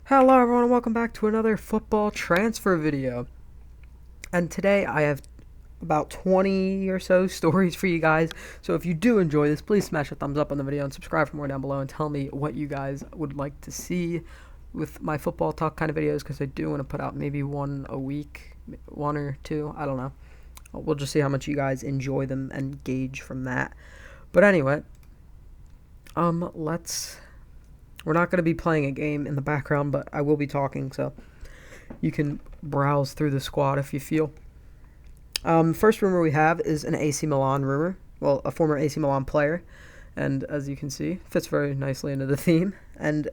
Hello everyone and welcome back to another football transfer video. And today I have about 20 or so stories for you guys. So if you do enjoy this, please smash a thumbs up on the video and subscribe for more down below and tell me what you guys would like to see with my football talk kind of videos, because I do want to put out maybe one a week, one or two, I don't know. We'll just see how much you guys enjoy them and gauge from that. But anyway, we're not going to be playing a game in the background, but I will be talking, so you can browse through the squad if you feel. First rumor we have is an AC Milan rumor. Well, a former AC Milan player, and as you can see, fits very nicely into the theme. And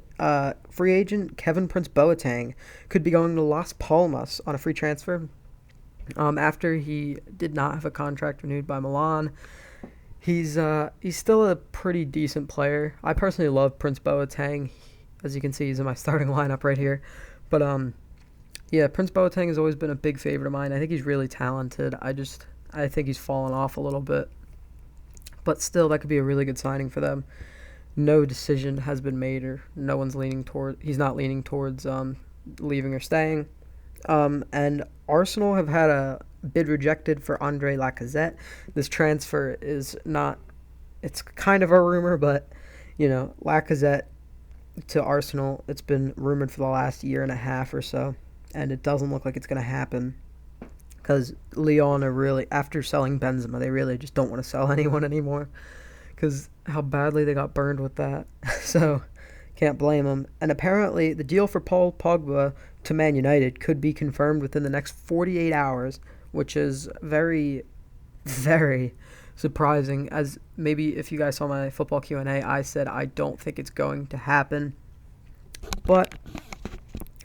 free agent Kevin Prince Boateng could be going to Las Palmas on a free transfer. After he did not have a contract renewed by Milan. He's still a pretty decent player. I personally love Prince Boateng. As you can see, he's in my starting lineup right here. But yeah, Prince Boateng has always been a big favorite of mine. I think he's really talented. I think he's fallen off a little bit. But still, that could be a really good signing for them. No decision has been made, or no one's he's not leaning towards leaving or staying. And Arsenal have had a bid rejected for Andre Lacazette. This transfer is not, it's kind of a rumor, but, Lacazette to Arsenal, it's been rumored for the last year and a half or so, and it doesn't look like it's going to happen, because Lyon are really, after selling Benzema, they really just don't want to sell anyone anymore, because how badly they got burned with that. So can't blame them. And apparently the deal for Paul Pogba to Man United could be confirmed within the next 48 hours, which is very, very surprising. As maybe if you guys saw my football Q&A, I said I don't think it's going to happen. But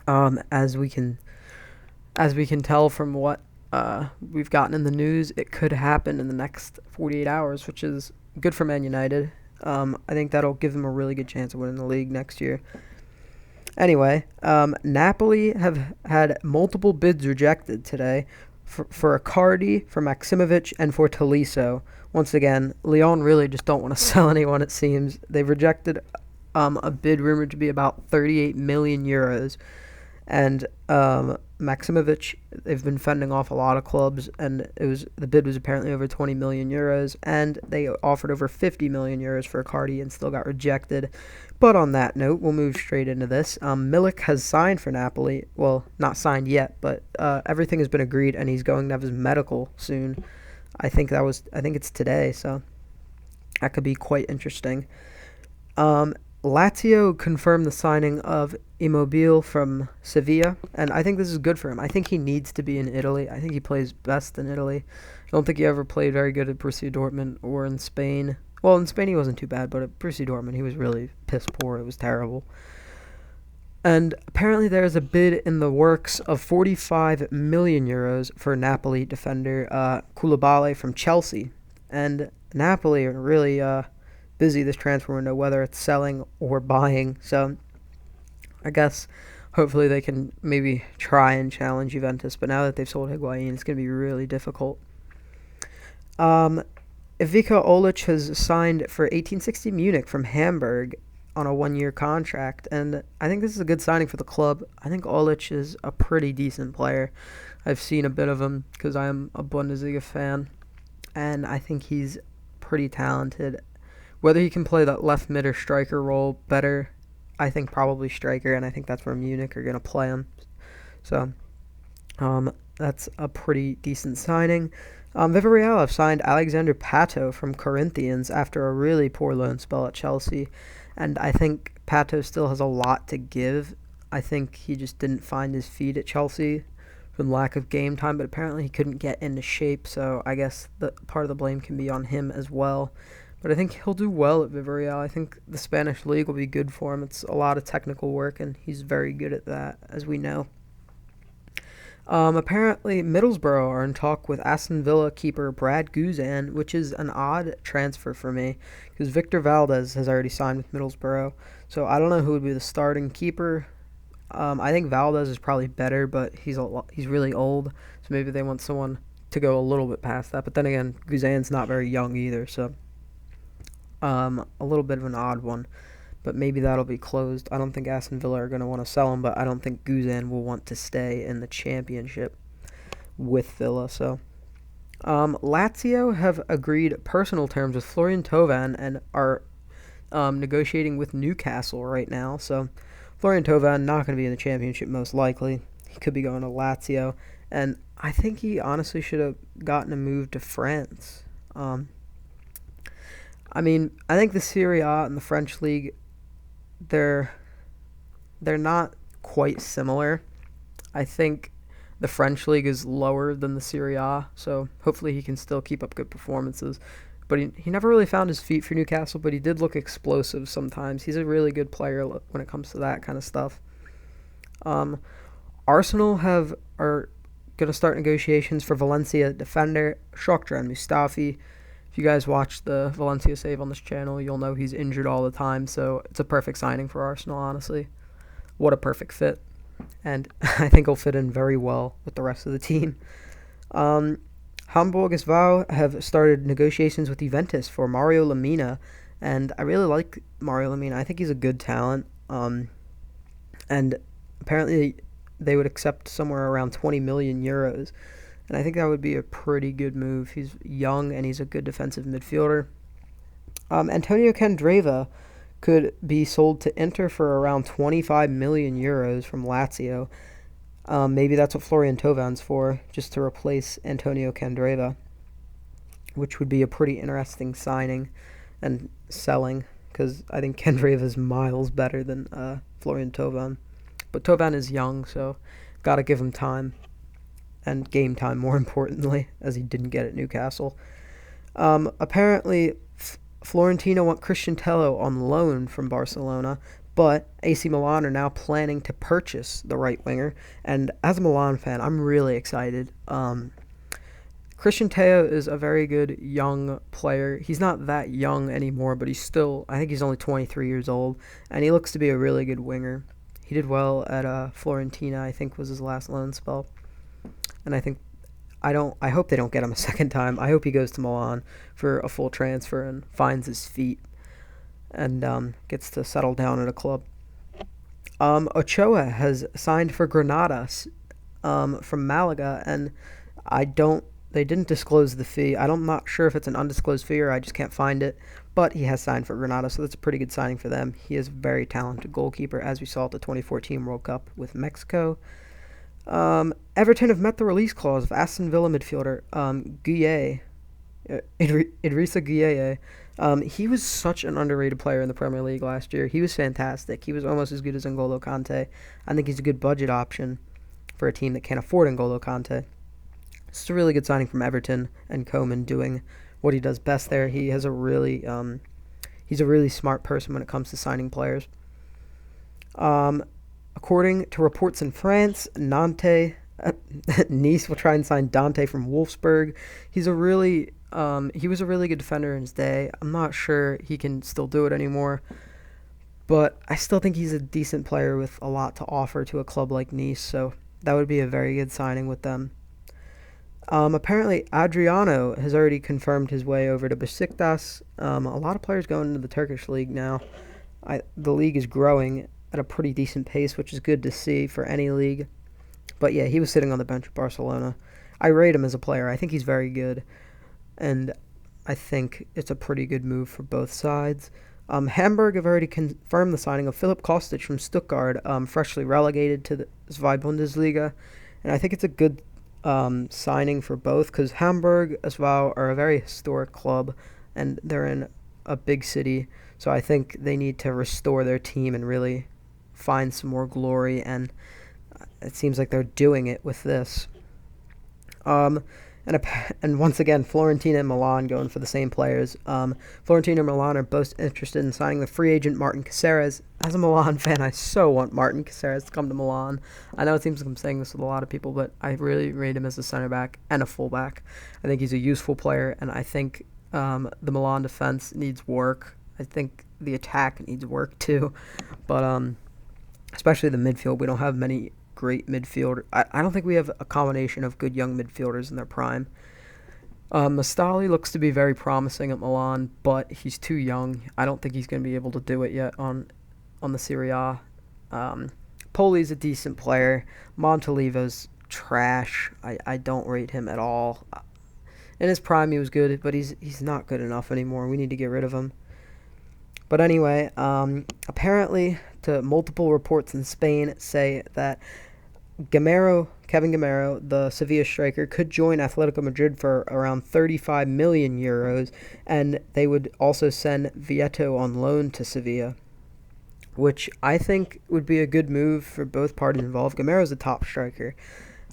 as we can tell from what we've gotten in the news, it could happen in the next 48 hours, which is good for Man United. I think that'll give them a really good chance of winning the league next year. Anyway, Napoli have had multiple bids rejected today for Icardi, for Maximovic, and for Tolisso. Once again, Lyon really just don't want to sell anyone, it seems. They've rejected a bid rumored to be about 38 million euros. And Maximovic, they've been fending off a lot of clubs, and the bid was apparently over 20 million euros, and they offered over 50 million euros for Icardi and still got rejected. But on that note, we'll move straight into this. Milik has signed for Napoli. Well, not signed yet, but everything has been agreed, and he's going to have his medical soon. I think it's today, so that could be quite interesting. Lazio confirmed the signing of Immobile from Sevilla, and I think this is good for him. I think he needs to be in Italy. I think he plays best in Italy. I don't think he ever played very good at Borussia Dortmund or in Spain. Well, in Spain he wasn't too bad, but at Borussia Dortmund he was really piss poor. It was terrible. And apparently there is a bid in the works of 45 million euros for Napoli defender Koulibaly from Chelsea. And Napoli are really busy this transfer window, whether it's selling or buying. So I guess hopefully they can maybe try and challenge Juventus. But now that they've sold Higuain, it's going to be really difficult. Ivica Olic has signed for 1860 Munich from Hamburg on a one-year contract, and I think this is a good signing for the club. I think Olic is a pretty decent player. I've seen a bit of him because I am a Bundesliga fan, and I think he's pretty talented. Whether he can play that left mid or striker role better, I think probably striker, and I think that's where Munich are going to play him. So that's a pretty decent signing. Villarreal have signed Alexander Pato from Corinthians after a really poor loan spell at Chelsea, and I think Pato still has a lot to give. I think he just didn't find his feet at Chelsea from lack of game time, but apparently he couldn't get into shape, so I guess the part of the blame can be on him as well. But I think he'll do well at Villarreal. I think the Spanish league will be good for him. It's a lot of technical work, and he's very good at that, as we know. Apparently, Middlesbrough are in talk with Aston Villa keeper Brad Guzan, which is an odd transfer for me, because Victor Valdez has already signed with Middlesbrough. So I don't know who would be the starting keeper. I think Valdez is probably better, but he's really old, so maybe they want someone to go a little bit past that. But then again, Guzan's not very young either, so a little bit of an odd one. but maybe that'll be closed. I don't think Aston Villa are going to want to sell him, but I don't think Guzan will want to stay in the Championship with Villa. So, Lazio have agreed personal terms with Florian Thauvin and are negotiating with Newcastle right now. So, Florian Thauvin not going to be in the Championship most likely. He could be going to Lazio, and I think he honestly should have gotten a move to France. I mean, I think the Serie A and the French league, they're not quite similar. I think the French league is lower than the Serie A, so hopefully he can still keep up good performances. But he never really found his feet for Newcastle, but he did look explosive sometimes. He's a really good player when it comes to that kind of stuff. Arsenal are going to start negotiations for Valencia defender Shokran Mustafi. If you guys watch the Valencia save on this channel, you'll know he's injured all the time, so it's a perfect signing for Arsenal, honestly. What a perfect fit. And I think he'll fit in very well with the rest of the team. Hamburg SV have started negotiations with Juventus for Mario Lemina, and I really like Mario Lemina. I think he's a good talent, and apparently they would accept somewhere around 20 million euros, and I think that would be a pretty good move. He's young, and he's a good defensive midfielder. Antonio Candreva could be sold to Inter for around 25 million euros from Lazio. Maybe that's what Florian Thauvin for, just to replace Antonio Candreva, which would be a pretty interesting signing and selling, because I think Candreva is miles better than Florian Thauvin. But Thauvin is young, so got to give him time, and game time more importantly, as he didn't get at Newcastle. Apparently, Fiorentina want Christian Tello on loan from Barcelona, but AC Milan are now planning to purchase the right winger, and as a Milan fan, I'm really excited. Christian Tello is a very good young player. He's not that young anymore, but I think he's only 23 years old, and he looks to be a really good winger. He did well at Fiorentina, I think was his last loan spell, and I hope they don't get him a second time. I hope he goes to Milan for a full transfer and finds his feet and gets to settle down at a club. Ochoa has signed for Granada from Malaga, and they didn't disclose the fee. I'm not sure if it's an undisclosed fee or I just can't find it, but he has signed for Granada, so that's a pretty good signing for them. He is a very talented goalkeeper, as we saw at the 2014 World Cup with Mexico. Everton have met the release clause of Aston Villa midfielder Gueye, Idrissa Gueye. He was such an underrated player in the Premier League last year. He was fantastic. He was almost as good as N'Golo Kante. I think he's a good budget option for a team that can't afford N'Golo Kante. It's a really good signing from Everton, and Koeman doing what he does best there. He's a really smart person when it comes to signing players. According to reports in France, Nice will try and sign Dante from Wolfsburg. He was a really good defender in his day. I'm not sure he can still do it anymore, but I still think he's a decent player with a lot to offer to a club like Nice, so that would be a very good signing with them. Apparently, Adriano has already confirmed his way over to Besiktas. A lot of players going into the Turkish league now. The league is growing at a pretty decent pace, which is good to see for any league. But yeah, he was sitting on the bench at Barcelona. I rate him as a player. I think he's very good, and I think it's a pretty good move for both sides. Hamburg have already confirmed the signing of Philipp Kostic from Stuttgart, freshly relegated to the Zweite Bundesliga, and I think it's a good signing for both, because Hamburg as well are a very historic club, and they're in a big city, so I think they need to restore their team and really find some more glory, and it seems like they're doing it with this. And once again, Fiorentina and Milan going for the same players. Fiorentina and Milan are both interested in signing the free agent Martin Caceres. As a Milan fan, I so want Martin Caceres to come to Milan. I know it seems like I'm saying this with a lot of people, but I really rate him as a center back and a fullback. I think he's a useful player, and I think the Milan defense needs work. I think the attack needs work too, but especially the midfield. We don't have many great midfielder. I don't think we have a combination of good young midfielders in their prime. Mastali looks to be very promising at Milan, but he's too young. I don't think he's going to be able to do it yet on the Serie A. Poli's a decent player. Montalivo's trash. I don't rate him at all. In his prime, he was good, but he's not good enough anymore. We need to get rid of him. But anyway, apparently, to multiple reports in Spain say that Kevin Gamero, the Sevilla striker, could join Atletico Madrid for around 35 million euros, and they would also send Vieto on loan to Sevilla, which I think would be a good move for both parties involved. Gamero's a top striker.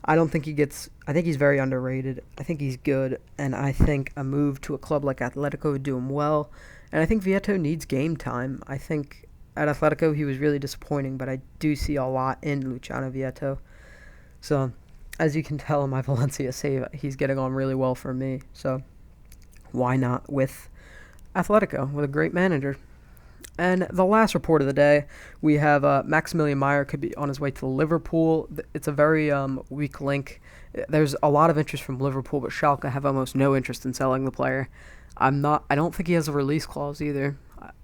I think he's very underrated. I think he's good, and I think a move to a club like Atletico would do him well. And I think Vieto needs game time. I think at Atletico he was really disappointing, but I do see a lot in Luciano Vieto. So, as you can tell in my Valencia save, he's getting on really well for me. So, why not with Atletico, with a great manager? And the last report of the day, we have Maximilian Meyer could be on his way to Liverpool. It's a very weak link. There's a lot of interest from Liverpool, but Schalke have almost no interest in selling the player. I don't think he has a release clause either.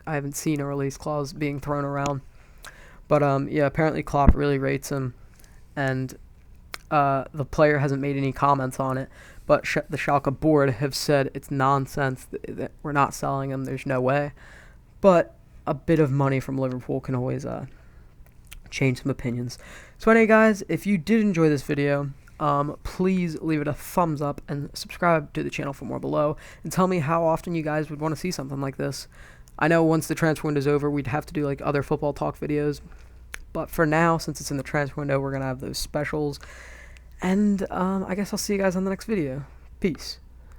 I haven't seen a release clause being thrown around. But yeah, apparently Klopp really rates him, and the player hasn't made any comments on it. But the Schalke board have said it's nonsense that we're not selling him. There's no way. But a bit of money from Liverpool can always change some opinions. So anyway, guys, if you did enjoy this video, please leave it a thumbs up and subscribe to the channel for more below, and tell me how often you guys would want to see something like this. I know once the transfer window is over, we'd have to do like other football talk videos, but for now, since it's in the transfer window, we're gonna have those specials. And I guess I'll see you guys on the next video. Peace.